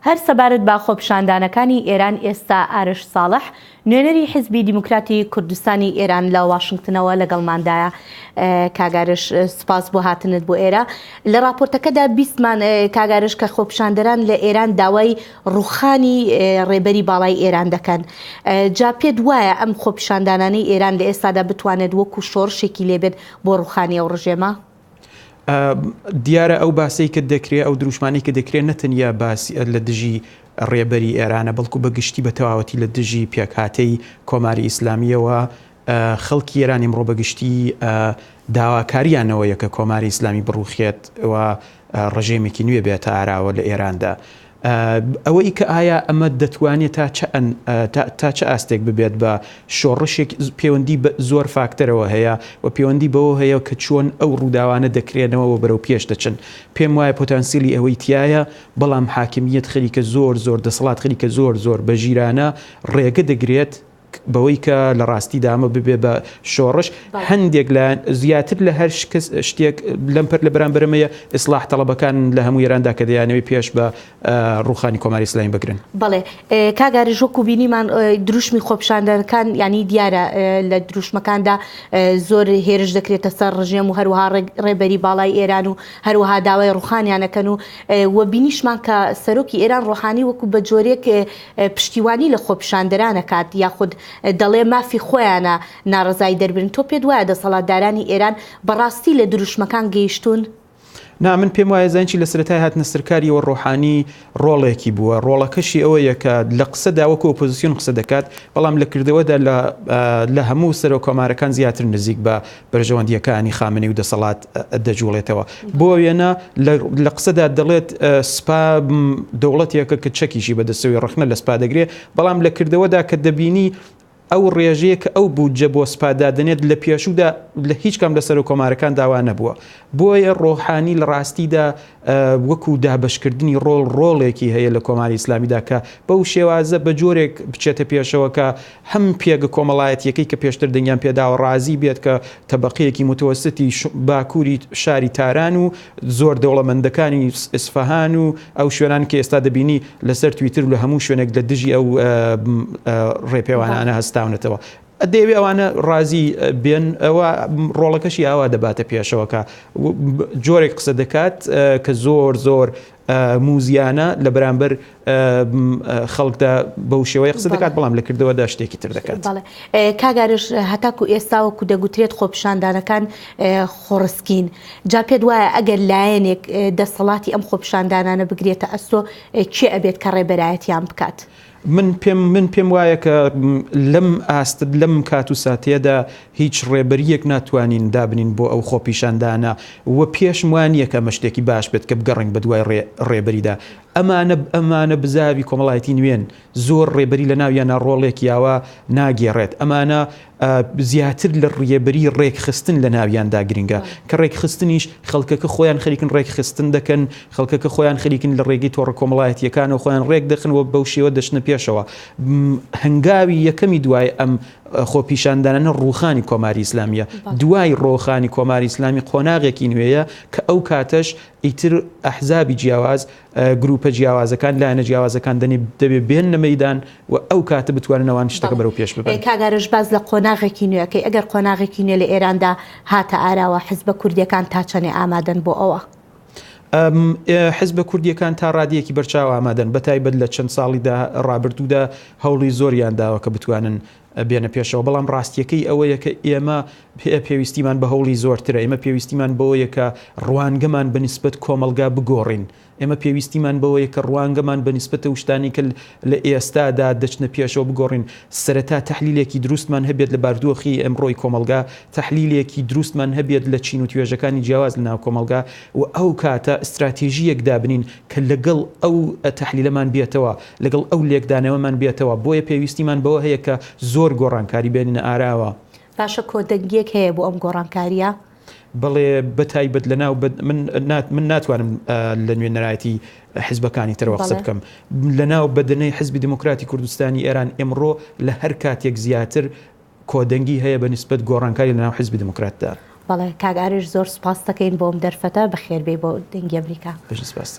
هەر سەبارەت با خۆپیشاندانەکانی ئێران ئێستا ئارش ساڵح نوێنەری حیزبی دیموکراتی کوردستانی ئێران لە واشنگتنەوە لەگەڵماندایە. کاگارش سپاس بۆ هاتنت بۆ ئێرە. لە راپۆرتەکەدا بیستمان کاگارش کە خۆپیشاندەران لە ئێران داوای ڕوخانی ڕێبەری باڵای ئێران دەکەن. جا پێت وایە ئەم خۆپیشاندانانی ئێران لە ئێستادا بتوانێت وەکو شۆڕشێکی لێبێت بۆ ڕوخانی ئەو ڕژێمە؟ دیارە ئەو باسی کە دەکرێت ئەو دروشمانی کە دەکرێت نەتەنیا باسی لە دژی ڕێبەری ئێرانە بەڵکو بەگشتی بە تەواوەتی لە دژی پێکهاتەی کۆماری ئیسلامیەوە خەڵکی ئێران ئەمڕۆ بەگشتی داواکاریانەوەیە کە کۆماری ئیسلامی بڕوخێت و ڕژێمێکی نوێ بێتە ئاراوە لە ئێراندا. ئەوەی کە ئایا ئەمە دەتوانێت تا چه ئاستێک ببێت بە شۆڕشێک پەیوەندی بە زۆر فاکتەرەوە هەیە و پەیوەندی بەوە هەیە کە چۆن ئەو ڕووداوانە دەکرێنەوە بەرەو پێش دەچن. پێم وایە پۆتانسیلی ئەوەی تایە، بەڵام حاکمیت خەریکە زۆر دەسەڵات خەریکە زۆر بە ژیرانە ڕێگە دەگرێت بەوەی کە لە ڕاستی دامە ببێ بە شۆڕش. هەندێک لە زیاتر لە هەر شتێک لەم پەر لە بەرامبەرمەیە ئیسلاح تەڵەبەکان لە هەموو ئێراندا کە دەیانەوەی پێش بە ڕوخانی کۆماری ئیسلامی بگرن. بەڵێ کاگاریش وەکو بینیمان دروشمی خۆپیشاندانەکان ینی دیارە لە دروشمەکاندا زۆر هێرش دەکرێتە سەر ڕژێم و هەروەها ڕێبەری باڵای ئێران و هەروەها داوای ڕوخانیانەکەن و بینیشمان کە سەرۆکی ئێران ڕۆحانی وەکو بە جۆرێک پشتیوانی لە خۆپیشاندەرانەکات یاخود دەڵێ مافی خۆیانە ناڕزایی دەربن. تۆ پێت وایە دەسەڵاتدارانی ئێران بەڕاستی لە دروشمەکان گەیشتون؟ نا، من پێم وایە زانچی لە سەرەتای هاتنە سەرکاریەوە ڕۆحانی ڕۆڵێکی بووە. ڕۆڵەکەشی ئەوەیە کە لە قسەدا وەکو ئۆپۆزیسیۆن قسە دەکات، بەڵام لە کردەوەدا لە هەموو سەرۆک کۆمارەکان زیاتر نزیک بە بەرژەوەندیەکانی خامنەی و دەسەڵات دەجوڵێتەوە. بۆ وێنە لە قسەدا دەڵێت سپا دەوڵەتێکە کە چەکیشی بەدەستەوەی ڕخنە لە سپا دەگرێت، بەڵام لە کردەوەدا کە دەبینی ئەو ڕێژەیە کە ئەو بودجە بۆ سپادادنێت لە پێشوودا لە هیچ کام لە سەرۆک کۆمارەکان داوا نەبووە. بۆیە ڕۆحانی لە ڕاستیدا وەکو دابشکردنی ڕۆڵێکی هەیە لە کۆماری ئیسلامیدا کە بەو شێوازە بە جۆرێک بچێتە پێشەوە کە هەم پێگە کۆمەڵایەتیەکەی کە پێشتر دەنگیان پێداوە ڕازی بێت کە تەبەقەیەکی متوەستی باکووری شاری تاران و زۆر دەوڵەمەندەکانی ئیسفەهان و ئەو شوێنان کە ئێستا دەبینی لەسەر تویتر و لە هەموو شوێنێک لە دژی ئەو ڕێپێوانانە هەستاونەتەوە. دەیەوێت ئەوانە ڕازی بێن، ئەوە ڕۆڵەکەشی ئاوا دەباتە پێشەوەکە جۆرێک قسە دەکات کە زۆر موزیانە لە بەرامبەر خەڵکدا بەو شێوەیە قسە دەکات، بەڵام لە کردەوەدا شتێکی تر دەکات. کاگارش هەتاکو ئێستا وەکو دەگوترێت خۆپیشاندانەکان خۆڕسکین، جا پێت وایە ئەگەر لایەنێک دەسەڵاتی ئەم خۆپیشاندانانە بگرێتە ئەستۆ کێ ئەبێت کە ڕێبەرایەتیان بکات؟ من پێم وایە کە لەم کات و ساتێدا هیچ ڕێبەریەک ناتوانین دابنین بۆ ئەو خۆپیشاندانە و پێشم وانییە کە مەشتێکی باش بێت کە بگەڕین بە دوای ڕێبەریدا. ئەمانە بزاوی کۆمەڵایەتی نوێن، زۆر ڕێبەری لە ناویانە ڕۆڵێکیاوە ناگێڕێت. ئەمانە زیاتر لە ڕێبەری ڕێکخستن لە ناویاندا گرنگە کە ڕێکخستنیش خەڵکەکە خۆیان خەریکن ڕێکخستن دەکەن، خەڵکەکە خۆیان خەریکن لە ڕێگەی تۆڕە کۆمەڵایەتیەکان و خۆیان ڕێک دەخن و بەو شێوە دەچنە پێشەوە. هەنگاوی یەکەمی دوای ئەم خۆپیشاندانە ڕوخانی کۆماری ئیسلامیە، دوای ڕۆخانی کۆماری ئیسلامی قۆناغێکی نوێیە کە ئەو کاتەش ئیتر ئەحزابی جیاواز، گروپە جیاوازەکان لایەنە جیاوازەکان دەبێ بێن لە مەیدان و ئەو کاتە بتواننەوەوان شتەکە بەرەو پێش ببن. کاگارش باز لە قۆناغێکی نوێەکەی ئەگەر قۆناغێکی نوێ لە ئێراندا هاتە ئاراوە، حیزبە کوردیەکان تا چەنێ ئامادەن بۆ ئەوە؟ حیزبە کوردیەکان تا ڕادیەکی بەرچاو ئامادەن، بەتایبەت لە چەند ساڵیدا ڕابردوودا هەوڵی زۆریان داوە کە بتوانن بێنە پێشەوە، بەڵام ڕاستیەکەی ئەوەیە کە ئێمە پێویستیمان بە هەوڵی زۆرترە. ئێمە پێویستیمان بەوەیە کە ڕوانگەمان بەنسبەت کۆمەلگا بگۆڕین. ئێمە پێویستیمان بەوەیە کە ڕوانگەمان بەنسبەتە شتانی کە لە ئێستادا دەچنە پێشەوە بگۆڕین. سەرەتا تەحلیلێکی دروستمان هەبێت لە باردووەخی ئەمڕۆی کۆمەلگا، تەحلیلێکی دروستمان هەبێت لە چین و توێژەکانی جیاواز لە ناو کۆمەلگا و ئەو کاتە ئستراتیژیەک دابنین کە لەگەڵ ئەو تەحلیلەمان بێتەوە، لەگەڵ ئەو لێکدانەوەمان بێتەوە. بۆیە پێویستیمان بەوە هەیە کە زۆر گۆڕانکاری بێنینە ئاراوە. باشە کۆدەنگیەک هەیە بۆ ئەم گۆڕانکاریە؟ بەڵێ بەتایبەت لەناو من ناتوانم لە نوێنەرایەتی حیزبەکانی ترەوە قسە بکەم. لەناو بەدنەی حیزبی دیموکراتی کوردستانی ئێران ئێمڕۆ لە هەر کاتێک زیاتر کۆدەنگی هەیە بەنسبەت گۆڕانکاری لەناو حیزبی دیموکراتدا. بەڵێ کاگارش زۆر سپاس دەکەین بۆم دەرفەتە، بەخێربێ بۆ دەنگی ئەمریکا. بەش سپاس.